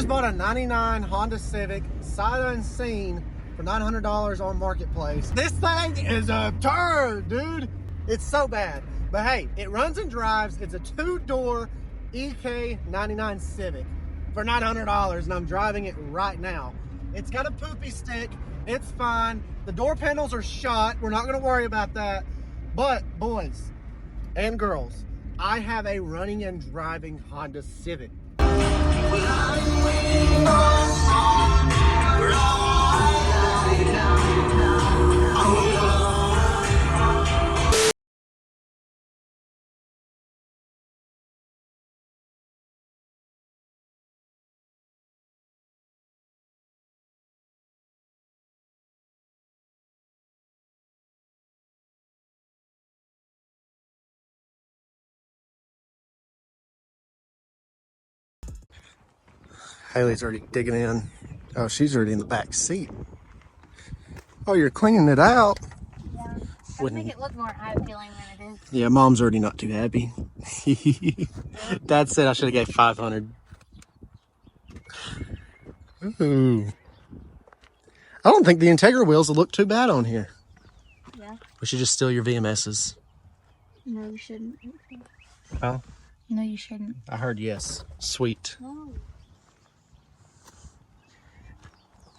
just bought a 99 Honda Civic, sight unseen, for $900 on Marketplace. This thing is a turd, dude. It's so bad. But hey, it runs and drives. It's a 2-door EK99 Civic for $900, and I'm driving it right now. It's got a poopy stick. It's fine. The door panels are shot. We're not going to worry about that. But boys and girls, I have a running and driving Honda Civic. Haley's already digging in. Oh, she's already in the back seat. Oh, you're cleaning it out. Yeah, I make it look more eye-appealing than it is. Yeah, Mom's already not too happy. Dad said I should have gave 500. Ooh. I don't think the Integra wheels will look too bad on here. Yeah. We should just steal your VMSs. No, you shouldn't. Oh? No, you shouldn't. I heard yes. Sweet. No.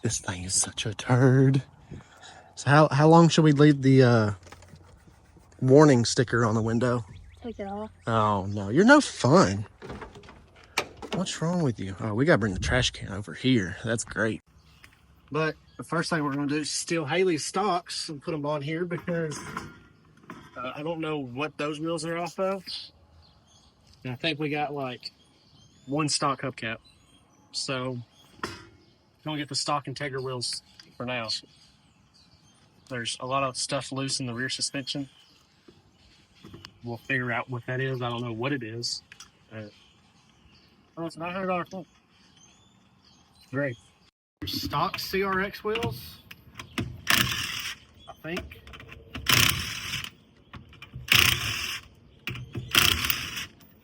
This thing is such a turd. So how long should we leave the warning sticker on the window? Take it off. Oh, no. You're no fun. What's wrong with you? Oh, we got to bring the trash can over here. That's great. But the first thing we're going to do is steal Haley's stocks and put them on here because I don't know what those wheels are off of. And I think we got like one stock hubcap. So I'm going to get the stock Integra wheels for now. There's a lot of stuff loose in the rear suspension. We'll figure out what that is. I don't know what it is. Oh, it's a $900 phone. Great. Stock CRX wheels, I think.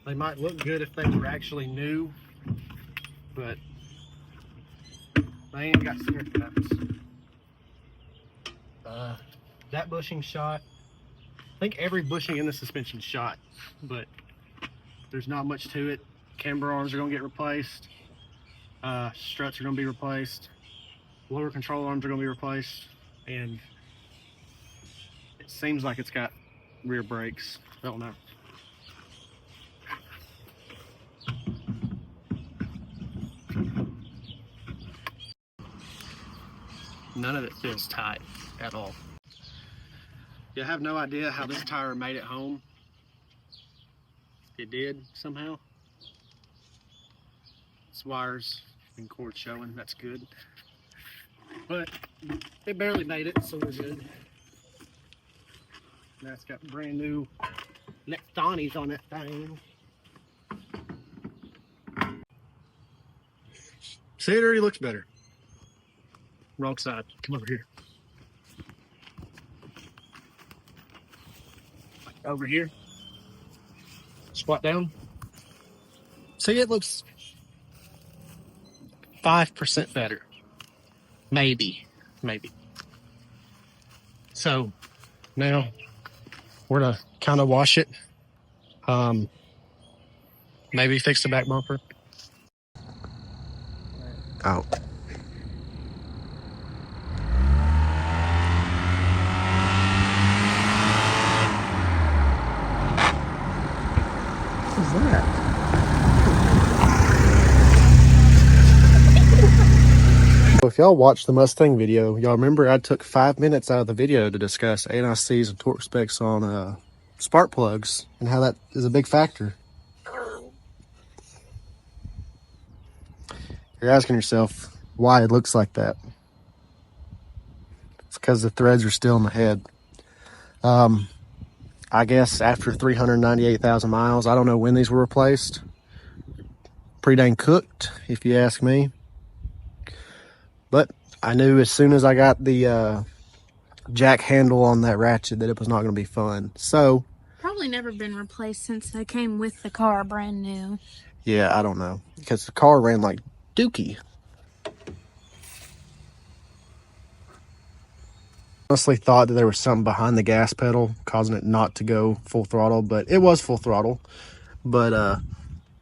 They might look good if they were actually new, but they ain't got cinder caps. That bushing shot. I think every bushing in the suspension shot, but there's not much to it. Camber arms are going to get replaced. Struts are going to be replaced. Lower control arms are going to be replaced. And it seems like it's got rear brakes. I don't know. None of it feels tight at all. You have no idea how this tire made it home. It did somehow. It's wires and cord showing, that's good. But it barely made it, so we're good. Now it's got brand new Lecthanis on that thing. See, it already looks better. Wrong side. Come over here. Over here. Squat down. See, it looks 5% better. Maybe. So now we're gonna kind of wash it. Maybe fix the back bumper. Out. What is that? If y'all watched the Mustang video, y'all remember I took 5 minutes out of the video to discuss ANICs and torque specs on spark plugs and how that is a big factor. You're asking yourself why it looks like that. It's because the threads are still in the head. I guess after 398,000 miles, I don't know when these were replaced. Pretty dang cooked, if you ask me. But I knew as soon as I got the jack handle on that ratchet that it was not going to be fun. So Probably never been replaced since they came with the car brand new. yeah, I don't know, because the car ran like dookie. Honestly thought that there was something behind the gas pedal causing it not to go full throttle, but it was full throttle. But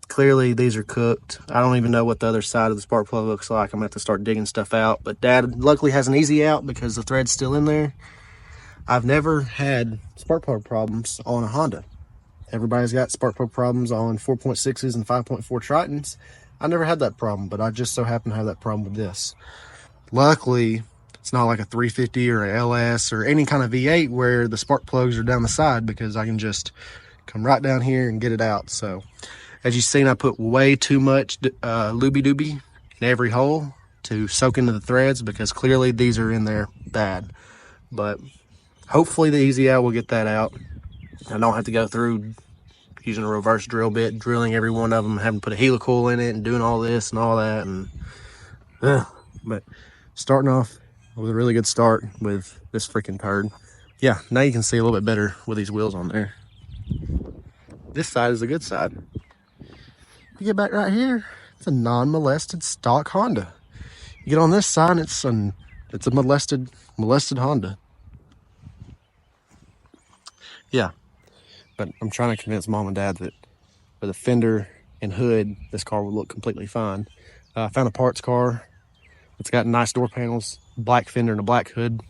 clearly these are cooked. I don't even know what the other side of the spark plug looks like. I'm gonna have to start digging stuff out, but Dad luckily has an easy out because the thread's still in there. I've never had spark plug problems on a Honda. Everybody's got spark plug problems on 4.6s and 5.4 Tritons. I never had that problem, but I just so happen to have that problem with this. Luckily, it's not like a 350 or a LS or any kind of V8 where the spark plugs are down the side, because I can just come right down here and get it out. So as you've seen, I put way too much looby-dooby in every hole to soak into the threads, because clearly these are in there bad. But hopefully the easy out will get that out. I don't have to go through using a reverse drill bit, drilling every one of them, having to put a helicoil in it and doing all this and all that. And but starting off with a really good start with this freaking turd. Yeah, now you can see a little bit better with these wheels on there. This side is the good side. You get back right here, it's a non-molested stock Honda. You get on this side, it's a molested Honda. Yeah, but I'm trying to convince Mom and Dad that with a fender and hood, this car will look completely fine. I found a parts car. It's got nice door panels, black fender and a black hood.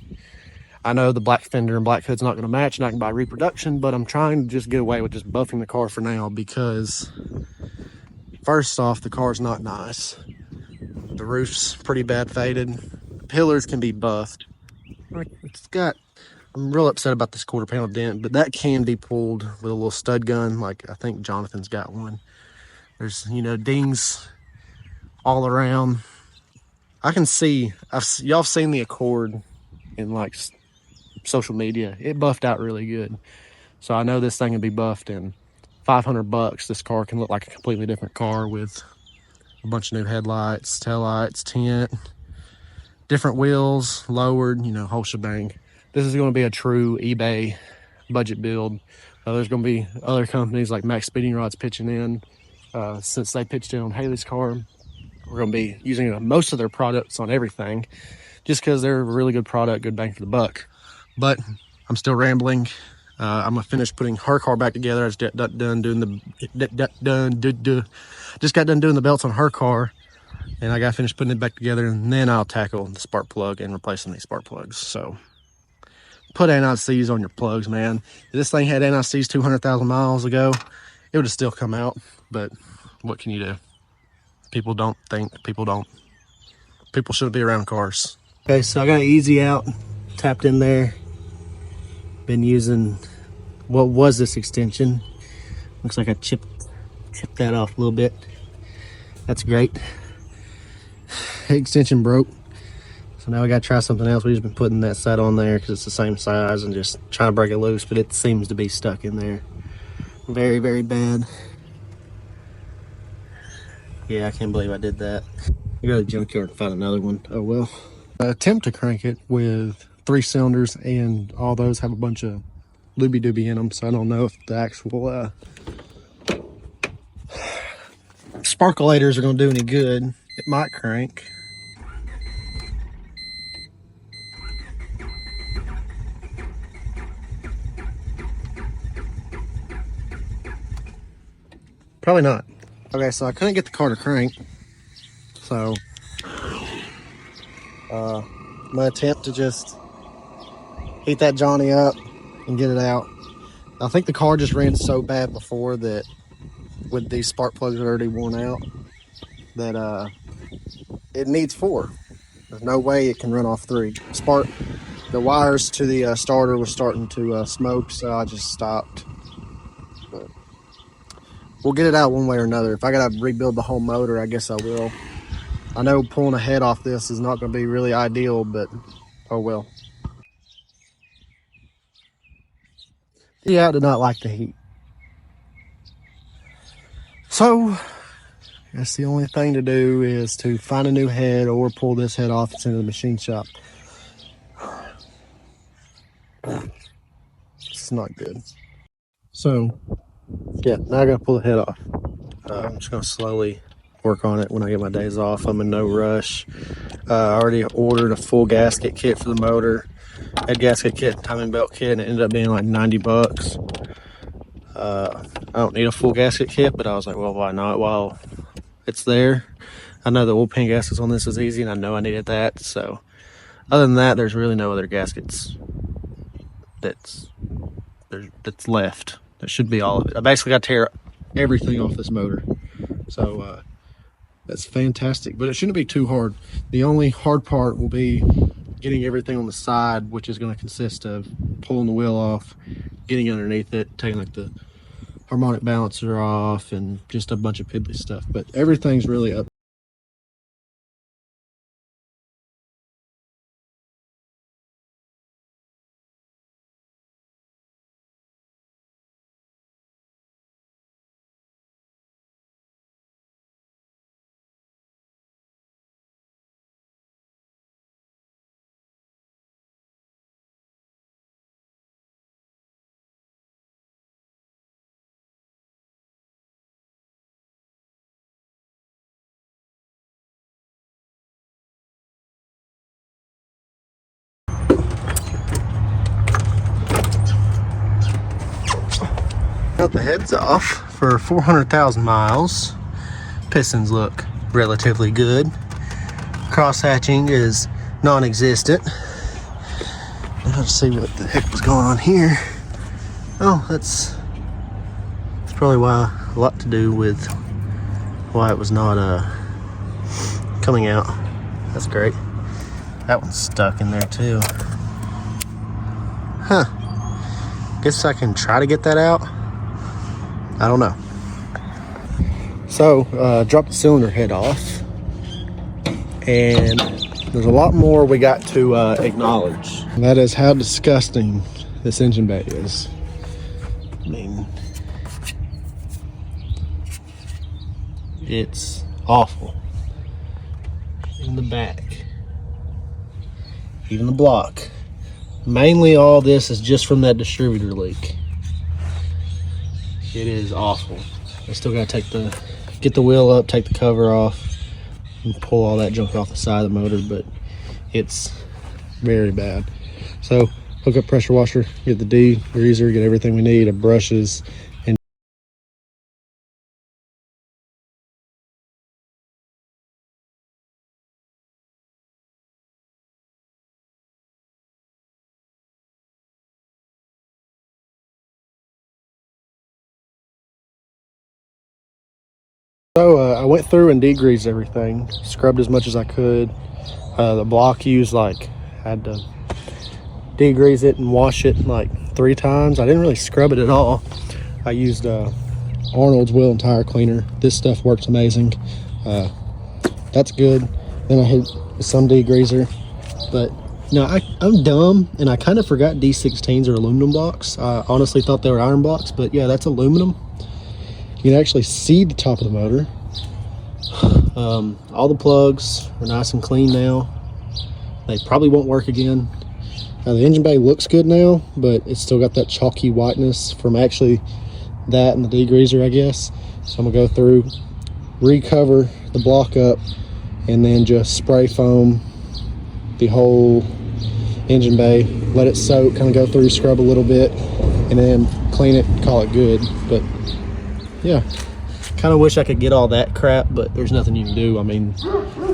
I know the black fender and black hood's not going to match, and I can buy reproduction, but I'm trying to just get away with just buffing the car for now, because first off, the car's not nice. The roof's pretty bad faded. The pillars can be buffed. I'm real upset about this quarter panel dent, but that can be pulled with a little stud gun. Like, I think Jonathan's got one. There's, dings all around. I can see, y'all seen the Accord in like social media. It buffed out really good. So I know this thing can be buffed, and $500, this car can look like a completely different car with a bunch of new headlights, taillights, tint, different wheels, lowered, whole shebang. This is going to be a true eBay budget build. There's going to be other companies like Max Speeding Rods pitching in. Since they pitched in on Haley's car, we're going to be using most of their products on everything, just because they're a really good product, good bang for the buck. But I'm still rambling. I'm gonna finish putting her car back together. I just got done doing the belts on her car, and I got to finish putting it back together, and then I'll tackle the spark plug and replacing these spark plugs. So put NICs on your plugs, man. If this thing had NICs 200,000 miles ago, it would have still come out. But what can you do? People shouldn't be around cars. Okay, so I got easy out tapped in there. Been using what was this extension. Looks like I chipped that off a little bit. That's great. Extension broke, so now I gotta try something else. We've just been putting that set on there because it's the same size and just trying to break it loose, but it seems to be stuck in there very, very bad. Yeah, I can't believe I did that. I go to the junkyard and find another one. Oh well. I attempt to crank it with 3 cylinders, and all those have a bunch of looby-dooby in them, so I don't know if the actual sparkulators are going to do any good. It might crank. Probably not. Okay, so I couldn't get the car to crank, so my attempt to just heat that Johnny up and get it out. I think the car just ran so bad before that, with these spark plugs already worn out, that it needs 4. There's no way it can run off 3. The wires to the starter was starting to smoke, so I just stopped. But we'll get it out one way or another. If I gotta rebuild the whole motor, I guess I will. I know pulling a head off this is not going to be really ideal, but oh well. Yeah, I did not like the heat. So I guess the only thing to do is to find a new head or pull this head off and send it to the machine shop. It's not good. So yeah, now I gotta pull the head off. I'm just gonna slowly work on it when I get my days off. I'm in no rush. I already ordered a full gasket kit for the motor. Head gasket kit, timing belt kit, and it ended up being like 90 bucks. I don't need a full gasket kit, but I was like, well, why not? While it's there. I know the oil pan gaskets on this is easy, and I know I needed that. So other than that, there's really no other gaskets that's left. That should be all of it. I basically got to tear everything off this motor. So that's fantastic, but it shouldn't be too hard. The only hard part will be getting everything on the side, which is going to consist of pulling the wheel off, getting underneath it, taking like the harmonic balancer off, and just a bunch of piddly stuff. But everything's really up. Got the heads off for 400,000 miles. Pistons look relatively good. Cross hatching is non-existent. Let's see what the heck was going on here. Oh, that's probably why a lot to do with why it was not coming out. That's great. That one's stuck in there too. Huh. Guess I can try to get that out. I don't know. So, dropped the cylinder head off, and there's a lot more we got to acknowledge. And that is how disgusting this engine bay is. I mean, it's awful. In the back, even the block. Mainly all this is just from that distributor leak. It is awful. I still gotta get the wheel up, take the cover off, and pull all that junk off the side of the motor, but it's very bad. So hook up pressure washer, get the degreaser, get everything we need, brushes, and so I went through and degreased everything, scrubbed as much as I could. The block used had to degrease it and wash it like 3 times. I didn't really scrub it at all. I used Arnold's wheel and tire cleaner. This stuff works amazing. That's good. Then I hit some degreaser, but no, I'm dumb and I kind of forgot D16s are aluminum blocks. I honestly thought they were iron blocks, but yeah, that's aluminum. You can actually see the top of the motor. All the plugs are nice and clean now. They probably won't work again. Now the engine bay looks good now, but it's still got that chalky whiteness from actually that and the degreaser, I guess. So I'm gonna go through, recover the block up, and then just spray foam the whole engine bay, let it soak, kind of go through, scrub a little bit, and then clean it, call it good. But yeah, kind of wish I could get all that crap, but there's nothing you can do. I mean,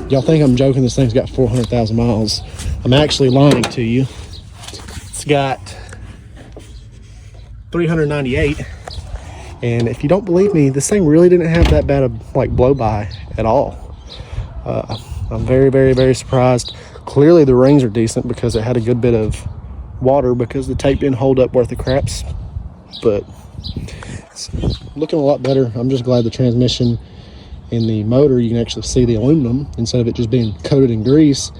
y'all think I'm joking, this thing's got 400,000 miles. I'm actually lying to you. It's got 398, and if you don't believe me, this thing really didn't have that bad of blow by at all. I'm very, very, very surprised. Clearly the rings are decent because it had a good bit of water because the tape didn't hold up worth the craps, but it's looking a lot better. I'm just glad the transmission and the motor, you can actually see the aluminum instead of it just being coated in grease,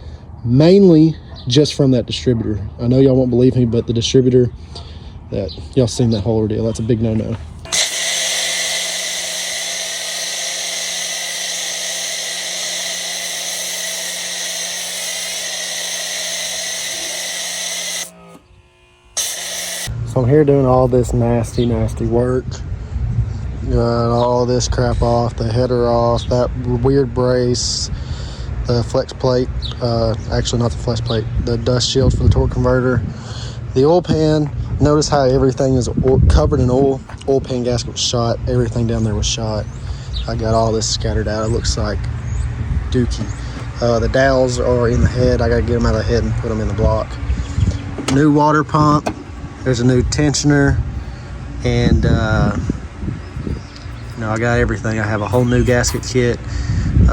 mainly just from that distributor. I know y'all won't believe me, but the distributor, that y'all seen that whole ordeal, that's a big no-no. So I'm here doing all this nasty work, Got all this crap off, the header off, that weird brace, the flex plate, actually not the flex plate, the dust shield for the torque converter, the oil pan. Notice how everything is covered in oil. Oil pan gasket was shot, everything down there was shot. I got all this scattered out. It looks like dookie. The dowels are in the head. I gotta get them out of the head and put them in the block. New water pump. There's a new tensioner, and I got everything. I have a whole new gasket kit.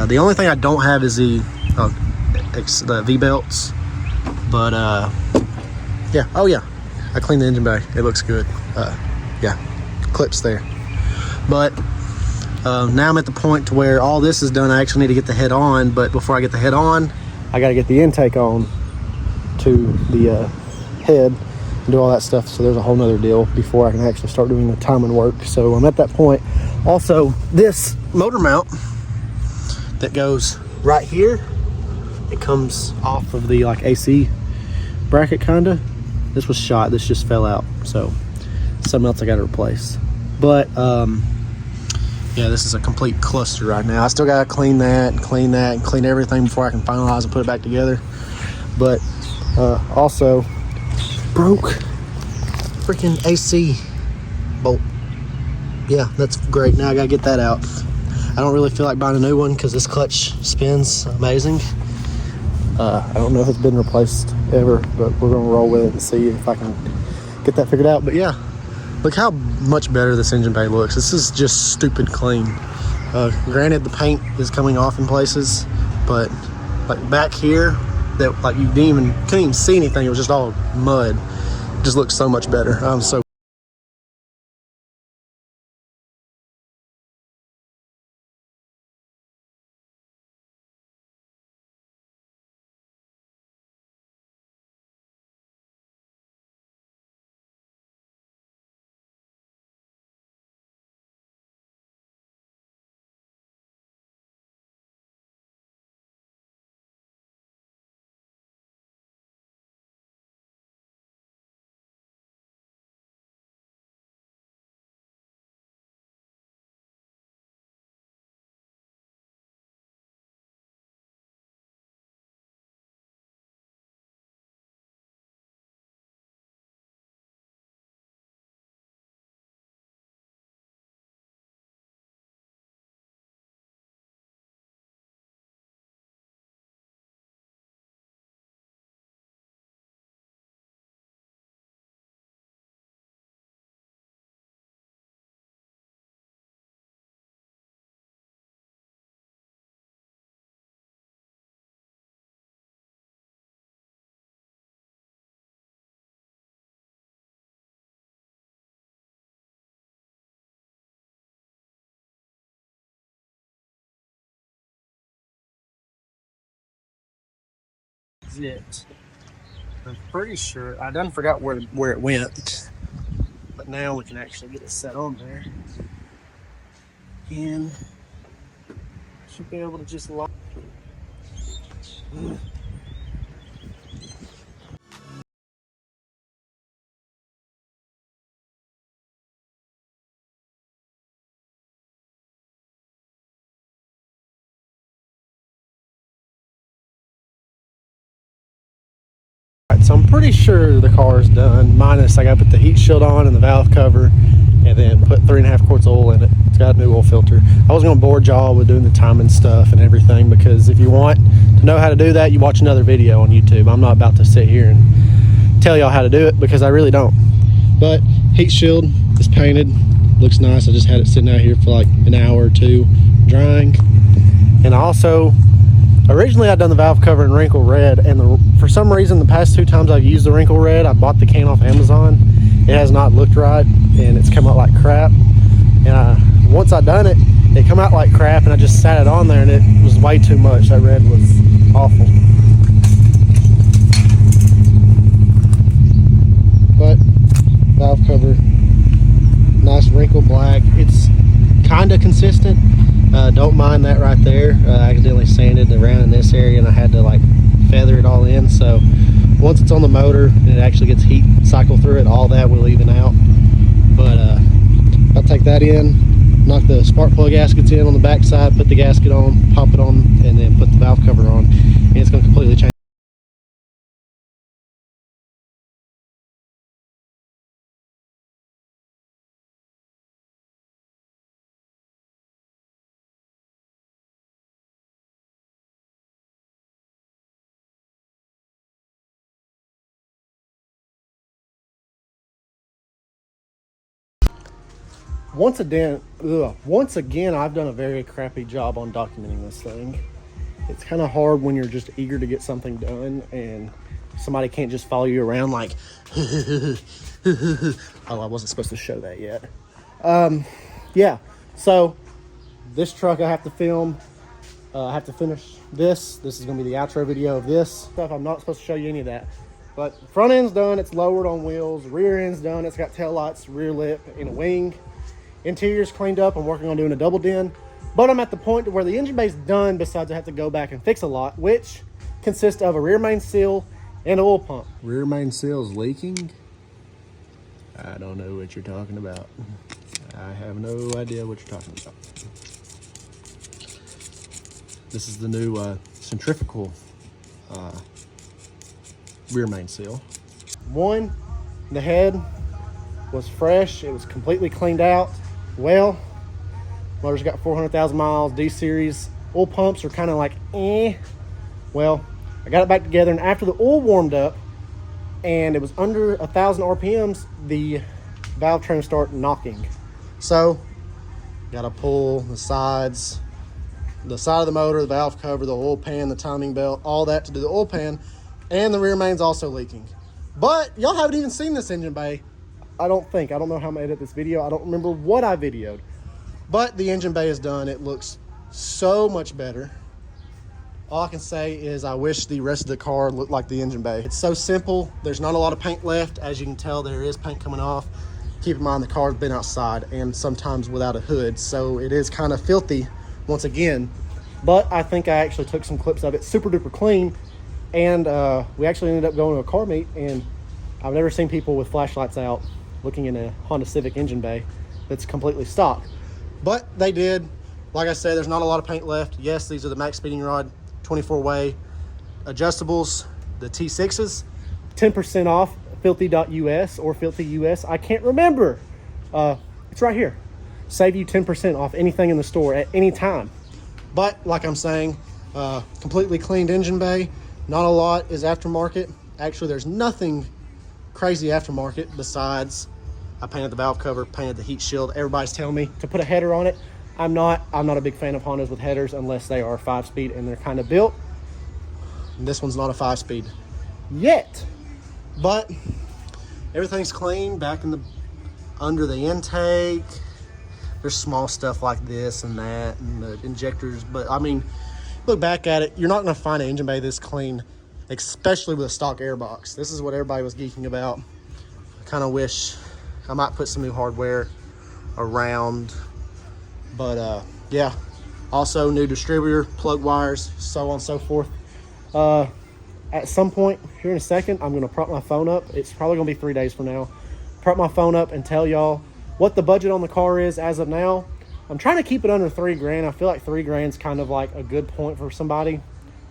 The only thing I don't have is the V-belts, but yeah. Oh yeah, I cleaned the engine bay. It looks good. Yeah, clips there. But now I'm at the point to where all this is done. I actually need to get the head on, but before I get the head on, I got to get the intake on to the head and do all that stuff. So there's a whole nother deal before I can actually start doing the timing work. So I'm at that point. Also, this motor mount that goes right here, it comes off of the like AC bracket kinda. This was shot, this just fell out, so something else I got to replace. But yeah, this is a complete cluster right now. I still got to clean that and clean everything before I can finalize and put it back together. But also broke freaking AC bolt. Yeah, that's great. Now I gotta get that out. I don't really feel like buying a new one because this clutch spins amazing. I don't know if it's been replaced ever, but we're gonna roll with it and see if I can get that figured out. But yeah, look how much better this engine bay looks. This is just stupid clean. Granted, the paint is coming off in places, but like back here, that like you couldn't even see anything. It was just all mud. It just looks so much better. I'm so. It. I'm pretty sure I done forgot where it went, but now we can actually get it set on there, and should be able to just lock. So I'm pretty sure the car is done, minus I got to put the heat shield on and the valve cover, and then put 3.5 quarts of oil in it. It's got a new oil filter. I was going to bore y'all with doing the timing stuff and everything, because if you want to know how to do that, you watch another video on YouTube. I'm not about to sit here and tell y'all how to do it, because I really don't. But heat shield is painted, looks nice. I just had it sitting out here for like an hour or two drying. And I also, originally I'd done the valve cover in wrinkle red, and for some reason the past 2 times I've used the wrinkle red, I bought the can off Amazon. It has not looked right, and it's come out like crap. And once I done it, it come out like crap, and I just sat it on there, and it was way too much. That red was awful. But valve cover, nice wrinkle black. It's kind of consistent. Don't mind that right there. I accidentally sanded around in this area, and I had to like feather it all in. So once it's on the motor and it actually gets heat cycle through it, all that will even out. But I'll take that in, knock the spark plug gaskets in on the back side, put the gasket on, pop it on, and then put the valve cover on, and it's going to completely change. Once again, I've done a very crappy job on documenting this thing. It's kind of hard when you're just eager to get something done and somebody can't just follow you around like, oh, I wasn't supposed to show that yet. Yeah, so this truck I have to film. I have to finish this. This is going to be the outro video of this stuff. I'm not supposed to show you any of that. But front end's done. It's lowered on wheels. Rear end's done. It's got tail lights, rear lip, and a wing. Interior's cleaned up. I'm working on doing a double din. But I'm at the point where the engine bay's done, besides I have to go back and fix a lot, which consists of a rear main seal and an oil pump. Rear main seal's leaking? I don't know what you're talking about. I have no idea what you're talking about. This is the new centrifugal rear main seal. One, the head was fresh. It was completely cleaned out. Well, motor's got 400,000 miles, D-series. Oil pumps are kind of like, eh. Well, I got it back together, and after the oil warmed up and it was under 1,000 RPMs, the valve train started knocking. So, got to pull the sides, the side of the motor, the valve cover, the oil pan, the timing belt, all that to do the oil pan, and the rear main's also leaking. But y'all haven't even seen this engine bay. I don't know how I'm gonna edit this video. I don't remember what I videoed, but the engine bay is done. It looks so much better. All I can say is I wish the rest of the car looked like the engine bay. It's so simple. There's not a lot of paint left. As you can tell, there is paint coming off. Keep in mind the car's been outside and sometimes without a hood, so it is kind of filthy once again. But I think I actually took some clips of it, super duper clean, and we actually ended up going to a car meet, and I've never seen people with flashlights out looking in a Honda Civic engine bay that's completely stock. But they did. Like I said, there's not a lot of paint left. Yes, these are the max speeding rod 24-way adjustables, the T6s. 10% off filthy.us or filthy.us. I can't remember. It's right here. Save you 10% off anything in the store at any time. But like I'm saying, completely cleaned engine bay. Not a lot is aftermarket. Actually, there's nothing crazy aftermarket besides I painted the valve cover, painted the heat shield. Everybody's telling me to put a header on it. I'm not a big fan of Hondas with headers unless they are 5-speed and they're kind of built. And this one's not a 5-speed yet, but everything's clean back in the under the intake. There's small stuff like this and that and the injectors, but I mean, look back at it, you're not going to find an engine bay this clean, especially with a stock airbox. This is what everybody was geeking about. I kind of wish I might put some new hardware around, but yeah. Also new distributor, plug wires, so on and so forth. At some point here in a second, I'm going to prop my phone up. It's probably going to be 3 days from now. Prop my phone up and tell y'all what the budget on the car is as of now. I'm trying to keep it under $3,000. I feel like $3,000 is kind of like a good point for somebody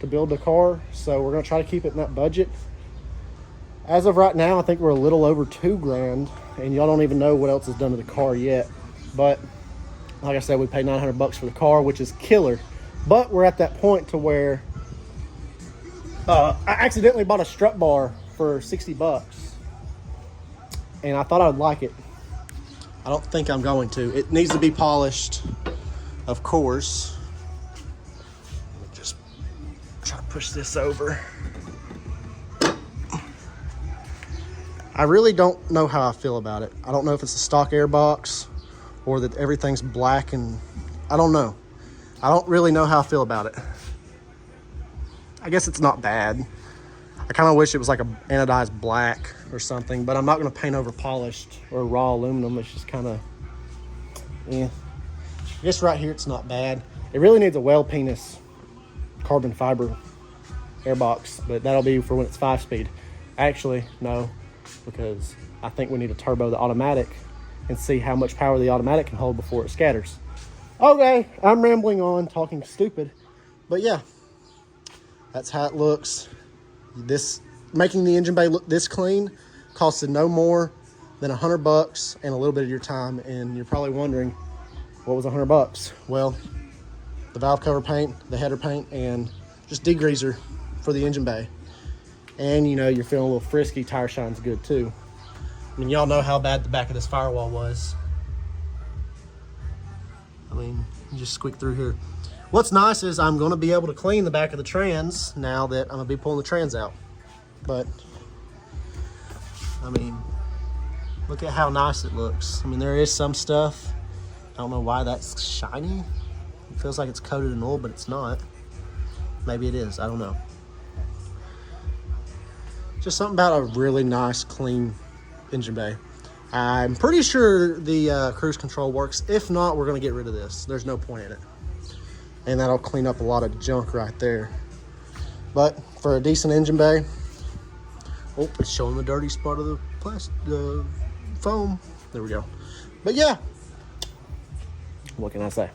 to build a car, so we're going to try to keep it in that budget. As of right now, I think we're a little over $2,000, and y'all don't even know what else is done to the car yet. But like I said, we paid $900 for the car, which is killer. But we're at that point to where I accidentally bought a strut bar for $60, and I thought I would like it. I don't think I'm going to. It needs to be polished, of course. Let me just try to push this over. I really don't know how I feel about it. I don't know if it's a stock airbox or that everything's black, and I don't know. I don't really know how I feel about it. I guess it's not bad. I kind of wish it was like a anodized black or something, but I'm not going to paint over polished or raw aluminum. It's just kind of, yeah. I guess right here it's not bad. It really needs a well penis carbon fiber airbox, but that'll be for when it's 5-speed. Actually, no, because I think we need to turbo the automatic and see how much power the automatic can hold before it scatters. Okay, I'm rambling on, talking stupid. But yeah, that's how it looks. Making the engine bay look this clean costed no more than $100 and a little bit of your time. And you're probably wondering, what was $100? Well, the valve cover paint, the header paint, and just degreaser for the engine bay. And you know, you're feeling a little frisky, tire shine's good too. I mean, y'all know how bad the back of this firewall was. I mean, you just squeak through here. What's nice is I'm going to be able to clean the back of the trans now that I'm going to be pulling the trans out. But, I mean, look at how nice it looks. I mean, there is some stuff. I don't know why that's shiny. It feels like it's coated in oil, but it's not. Maybe it is. I don't know. Just something about a really nice, clean engine bay. I'm pretty sure the cruise control works. If not, we're going to get rid of this. There's no point in it. And that'll clean up a lot of junk right there. But for a decent engine bay, oh, it's showing the dirty spot of the foam. There we go. But yeah, what can I say?